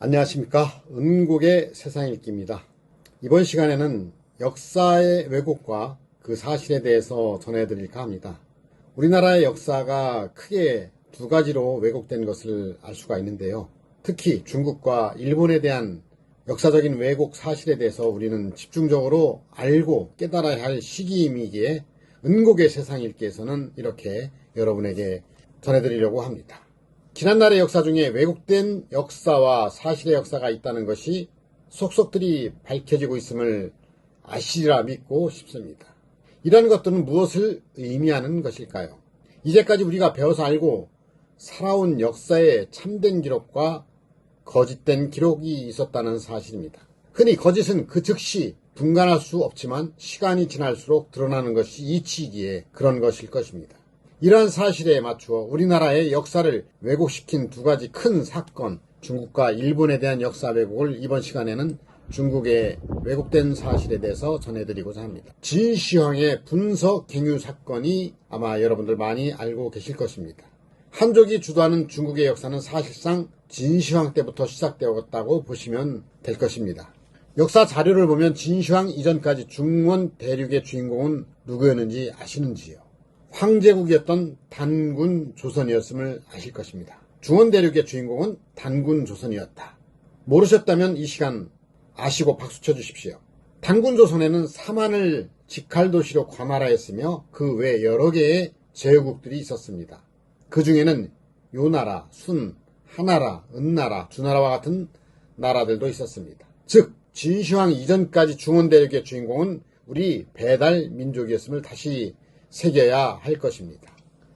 안녕하십니까. 은국의 세상읽기입니다. 이번 시간에는 역사의 왜곡과 그 사실에 대해서 전해드릴까 합니다. 우리나라의 역사가 크게 두 가지로 왜곡된 것을 알 수가 있는데요. 특히 중국과 일본에 대한 역사적인 왜곡 사실에 대해서 우리는 집중적으로 알고 깨달아야 할 시기이기에 은국의 세상읽기에서는 이렇게 여러분에게 전해드리려고 합니다. 지난날의 역사 중에 왜곡된 역사와 사실의 역사가 있다는 것이 속속들이 밝혀지고 있음을 아시리라 믿고 싶습니다. 이러한 것들은 무엇을 의미하는 것일까요? 이제까지 우리가 배워서 알고 살아온 역사의 참된 기록과 거짓된 기록이 있었다는 사실입니다. 흔히 거짓은 그 즉시 분간할 수 없지만 시간이 지날수록 드러나는 것이 이치이기에 그런 것일 것입니다. 이러한 사실에 맞추어 우리나라의 역사를 왜곡시킨 두 가지 큰 사건, 중국과 일본에 대한 역사 왜곡을 이번 시간에는 중국의 왜곡된 사실에 대해서 전해드리고자 합니다. 진시황의 분서 갱유 사건이 아마 여러분들 많이 알고 계실 것입니다. 한족이 주도하는 중국의 역사는 사실상 진시황 때부터 시작되었다고 보시면 될 것입니다. 역사 자료를 보면 진시황 이전까지 중원 대륙의 주인공은 누구였는지 아시는지요? 황제국이었던 단군 조선이었음을 아실 것입니다. 중원 대륙의 주인공은 단군 조선이었다. 모르셨다면 이 시간 아시고 박수 쳐주십시오. 단군 조선에는 사만을 직할도시로 관할하였으며 그 외 여러 개의 제후국들이 있었습니다. 그 중에는 요나라, 순, 하나라, 은나라, 주나라와 같은 나라들도 있었습니다. 즉 진시황 이전까지 중원 대륙의 주인공은 우리 배달 민족이었음을 다시 새겨야 할 것입니다.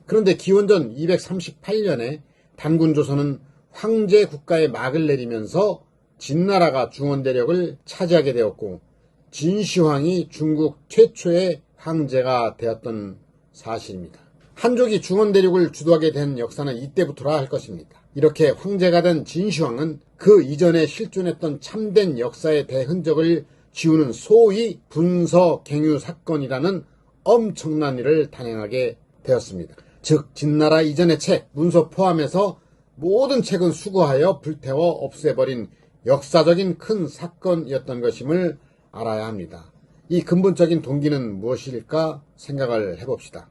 그런데 기원전 238년에 단군조선은 황제 국가의 막을 내리면서 진나라가 중원 대륙을 차지하게 되었고 진시황이 중국 최초의 황제가 되었던 사실입니다. 한족이 중원 대륙을 주도하게 된 역사는 이때부터라 할 것입니다. 이렇게 황제가 된 진시황은 그 이전에 실존했던 참된 역사의 대흔적을 지우는 소위 분서 갱유 사건이라는 엄청난 일을 단행하게 되었습니다. 즉 진나라 이전의 책, 문서 포함해서 모든 책은 수거하여 불태워 없애버린 역사적인 큰 사건이었던 것임을 알아야 합니다. 이 근본적인 동기는 무엇일까 생각을 해봅시다.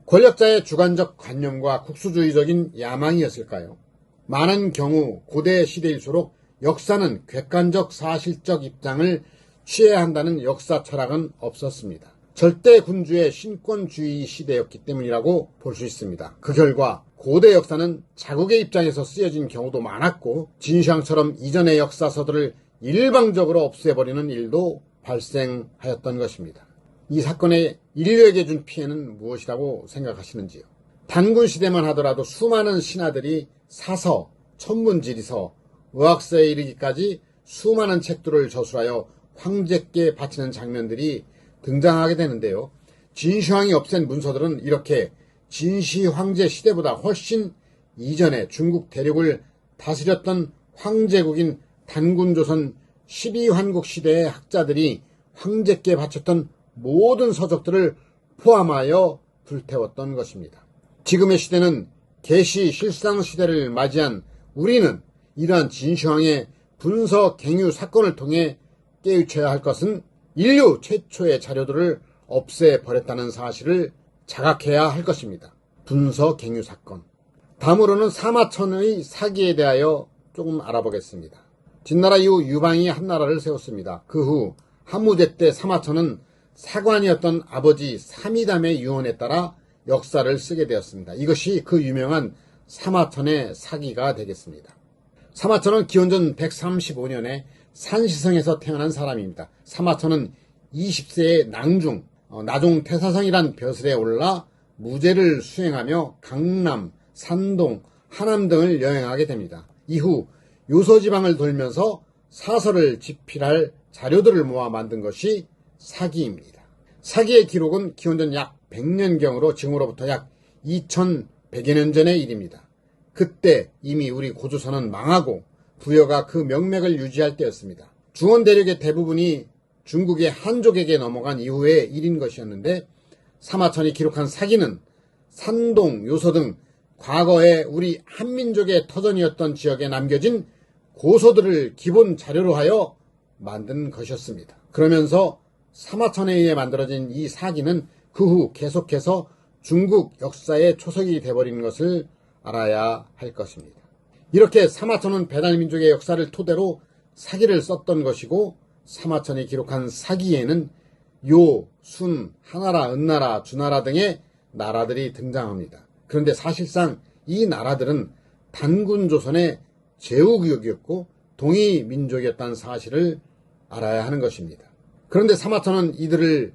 권력자의 주관적 관념과 국수주의적인 야망이었을까요? 많은 경우 고대 시대일수록 역사는 객관적 사실적 입장을 취해야 한다는 역사 철학은 없었습니다. 절대 군주의 신권주의 시대였기 때문이라고 볼 수 있습니다. 그 결과 고대 역사는 자국의 입장에서 쓰여진 경우도 많았고 진시황처럼 이전의 역사서들을 일방적으로 없애버리는 일도 발생하였던 것입니다. 이 사건의 인류에게 준 피해는 무엇이라고 생각하시는지요? 단군 시대만 하더라도 수많은 신하들이 사서, 천문지리서, 의학서에 이르기까지 수많은 책들을 저술하여 황제께 바치는 장면들이 등장하게 되는데요. 진시황이 없앤 문서들은 이렇게 진시 황제 시대보다 훨씬 이전에 중국 대륙을 다스렸던 황제국인 단군조선 12환국 시대의 학자들이 황제께 바쳤던 모든 서적들을 포함하여 불태웠던 것입니다. 지금의 시대는 계시 실상 시대를 맞이한 우리는 이러한 진시황의 분서 갱유 사건을 통해 깨우쳐야 할 것은 인류 최초의 자료들을 없애버렸다는 사실을 자각해야 할 것입니다. 분서 갱유 사건. 다음으로는 사마천의 사기에 대하여 조금 알아보겠습니다. 진나라 이후 유방이 한나라를 세웠습니다. 그 후 한무제 때 사마천은 사관이었던 아버지 사미담의 유언에 따라 역사를 쓰게 되었습니다. 이것이 그 유명한 사마천의 사기가 되겠습니다. 사마천은 기원전 135년에 산시성에서 태어난 사람입니다. 사마천은 20세의 낭중, 나종 태사성이란 벼슬에 올라 무제를 수행하며 강남, 산동, 하남 등을 여행하게 됩니다. 이후 요서지방을 돌면서 사설을 집필할 자료들을 모아 만든 것이 사기입니다. 사기의 기록은 기원전 약 100년경으로 지금으로부터 약 2100여 년 전의 일입니다. 그때 이미 우리 고조선은 망하고 부여가 그 명맥을 유지할 때였습니다. 중원 대륙의 대부분이 중국의 한족에게 넘어간 이후의 일인 것이었는데 사마천이 기록한 사기는 산동, 요서 등 과거에 우리 한민족의 터전이었던 지역에 남겨진 고서들을 기본 자료로 하여 만든 것이었습니다. 그러면서 사마천에 의해 만들어진 이 사기는 그 후 계속해서 중국 역사의 초석이 되어버린 것을 알아야 할 것입니다. 이렇게 사마천은 배달민족의 역사를 토대로 사기를 썼던 것이고, 사마천이 기록한 사기에는 요, 순, 하나라, 은나라, 주나라 등의 나라들이 등장합니다. 그런데 사실상 이 나라들은 단군조선의 제후국이었고 동이민족이었다는 사실을 알아야 하는 것입니다. 그런데 사마천은 이들을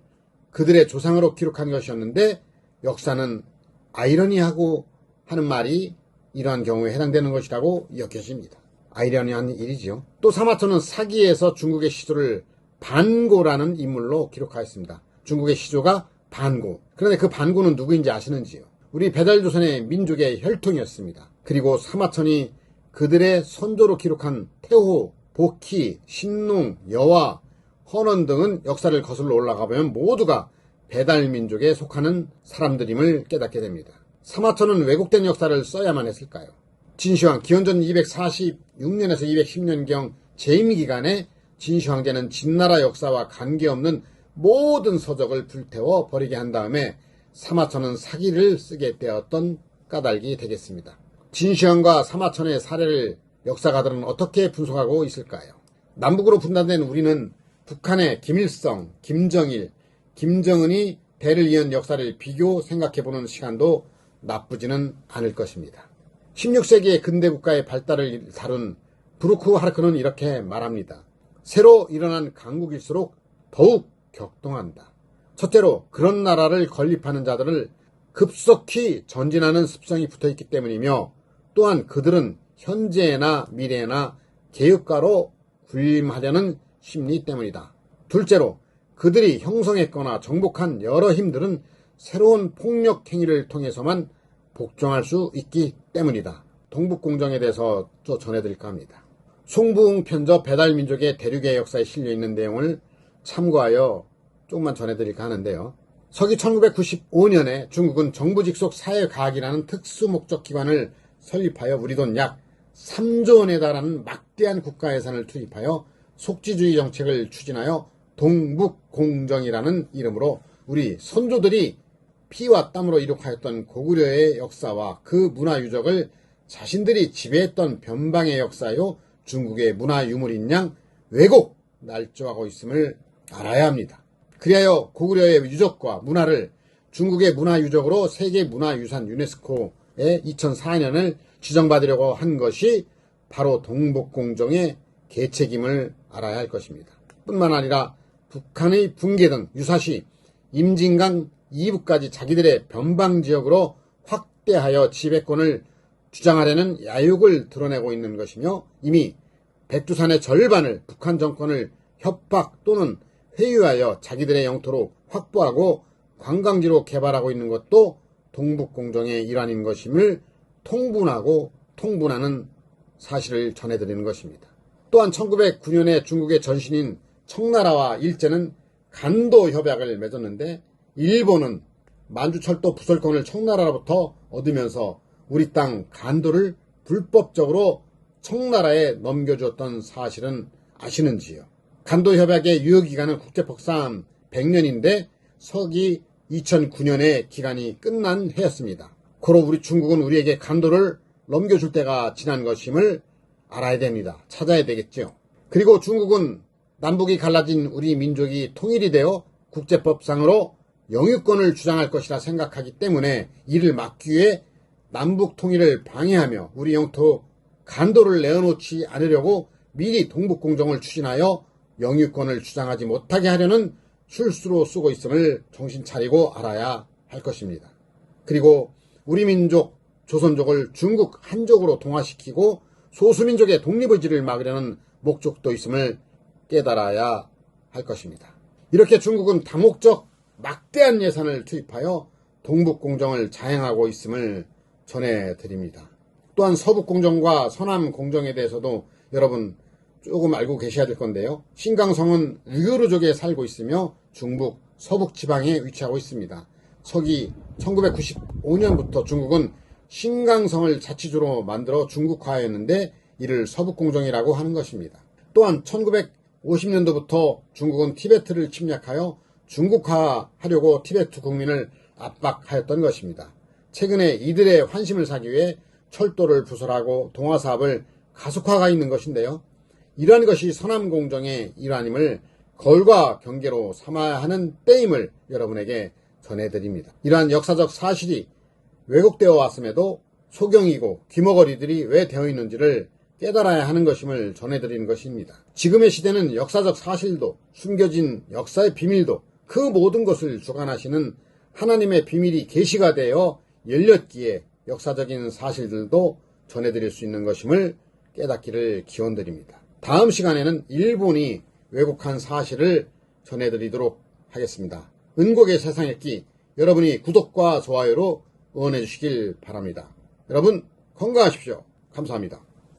그들의 조상으로 기록한 것이었는데, 역사는 아이러니하고 하는 말이 이러한 경우에 해당되는 것이라고 여겨집니다. 아이러니한 일이지요. 또 사마천은 사기에서 중국의 시조를 반고라는 인물로 기록하였습니다. 중국의 시조가 반고. 그런데 그 반고는 누구인지 아시는지요? 우리 배달조선의 민족의 혈통이었습니다. 그리고 사마천이 그들의 선조로 기록한 태호, 복희, 신농, 여화, 헌원 등은 역사를 거슬러 올라가 보면 모두가 배달민족에 속하는 사람들임을 깨닫게 됩니다. 사마천은 왜곡된 역사를 써야만 했을까요? 진시황 기원전 246년에서 210년경 재임 기간에 진시황제는 진나라 역사와 관계없는 모든 서적을 불태워 버리게 한 다음에 사마천은 사기를 쓰게 되었던 까닭이 되겠습니다. 진시황과 사마천의 사례를 역사가들은 어떻게 분석하고 있을까요? 남북으로 분단된 우리는 북한의 김일성, 김정일, 김정은이 대를 이은 역사를 비교 생각해보는 시간도 나쁘지는 않을 것입니다. 16세기의 근대국가의 발달을 다룬 브루크 하르크는 이렇게 말합니다. 새로 일어난 강국일수록 더욱 격동한다. 첫째로 그런 나라를 건립하는 자들을 급속히 전진하는 습성이 붙어있기 때문이며, 또한 그들은 현재나 미래나 개혁가로 군림하려는 심리 때문이다. 둘째로 그들이 형성했거나 정복한 여러 힘들은 새로운 폭력 행위를 통해서만 복종할 수 있기 때문이다. 동북공정에 대해서 전해드릴까 합니다. 송부흥 편저 배달민족의 대륙의 역사에 실려있는 내용을 참고하여 조금만 전해드릴까 하는데요. 서기 1995년에 중국은 정부 직속 사회과학이라는 특수목적 기관을 설립하여 우리 돈 약 3조 원에 달하는 막대한 국가 예산을 투입하여 속지주의 정책을 추진하여 동북공정이라는 이름으로 우리 선조들이 피와 땀으로 이룩하였던 고구려의 역사와 그 문화유적을 자신들이 지배했던 변방의 역사요 중국의 문화유물인 양 왜곡 날조하고 있음을 알아야 합니다. 그리하여 고구려의 유적과 문화를 중국의 문화유적으로 세계문화유산 유네스코에 2004년을 지정받으려고 한 것이 바로 동북공정의 계책임을 알아야 할 것입니다. 뿐만 아니라 북한의 붕괴 등 유사시 임진강 이북까지 자기들의 변방지역으로 확대하여 지배권을 주장하려는 야욕을 드러내고 있는 것이며, 이미 백두산의 절반을 북한 정권을 협박 또는 회유하여 자기들의 영토로 확보하고 관광지로 개발하고 있는 것도 동북공정의 일환인 것임을 통분하는 사실을 전해드리는 것입니다. 또한 1909년에 중국의 전신인 청나라와 일제는 간도 협약을 맺었는데, 일본은 만주철도 부설권을 청나라로부터 얻으면서 우리 땅 간도를 불법적으로 청나라에 넘겨주었던 사실은 아시는지요? 간도협약의 유효기간은 국제법상 100년인데 서기 2009년에 기간이 끝난 해였습니다. 고로 우리 중국은 우리에게 간도를 넘겨줄 때가 지난 것임을 알아야 됩니다. 찾아야 되겠죠. 그리고 중국은 남북이 갈라진 우리 민족이 통일이 되어 국제법상으로 영유권을 주장할 것이라 생각하기 때문에 이를 막기 위해 남북 통일을 방해하며 우리 영토 간도를 내어놓지 않으려고 미리 동북공정을 추진하여 영유권을 주장하지 못하게 하려는 술수로 쓰고 있음을 정신 차리고 알아야 할 것입니다. 그리고 우리 민족 조선족을 중국 한족으로 동화시키고 소수민족의 독립의지를 막으려는 목적도 있음을 깨달아야 할 것입니다. 이렇게 중국은 다목적 막대한 예산을 투입하여 동북공정을 자행하고 있음을 전해드립니다. 또한 서북공정과 서남공정에 대해서도 여러분 조금 알고 계셔야 될 건데요. 신강성은 우이구르족에 살고 있으며 중북 서북 지방에 위치하고 있습니다. 서기 1995년부터 중국은 신강성을 자치주로 만들어 중국화했는데 이를 서북공정이라고 하는 것입니다. 또한 1950년도부터 중국은 티베트를 침략하여 중국화하려고 티베트 국민을 압박하였던 것입니다. 최근에 이들의 환심을 사기 위해 철도를 부설하고 동화사업을 가속화가 있는 것인데요. 이러한 것이 서남공정의 일환임을 거울과 경계로 삼아야 하는 때임을 여러분에게 전해드립니다. 이러한 역사적 사실이 왜곡되어 왔음에도 소경이고 귀머거리들이 왜 되어 있는지를 깨달아야 하는 것임을 전해드리는 것입니다. 지금의 시대는 역사적 사실도 숨겨진 역사의 비밀도 그 모든 것을 주관하시는 하나님의 비밀이 계시가 되어 열렸기에 역사적인 사실들도 전해드릴 수 있는 것임을 깨닫기를 기원드립니다. 다음 시간에는 일본이 왜곡한 사실을 전해드리도록 하겠습니다. 은곡의 세상읽기 여러분이 구독과 좋아요로 응원해 주시길 바랍니다. 여러분 건강하십시오. 감사합니다.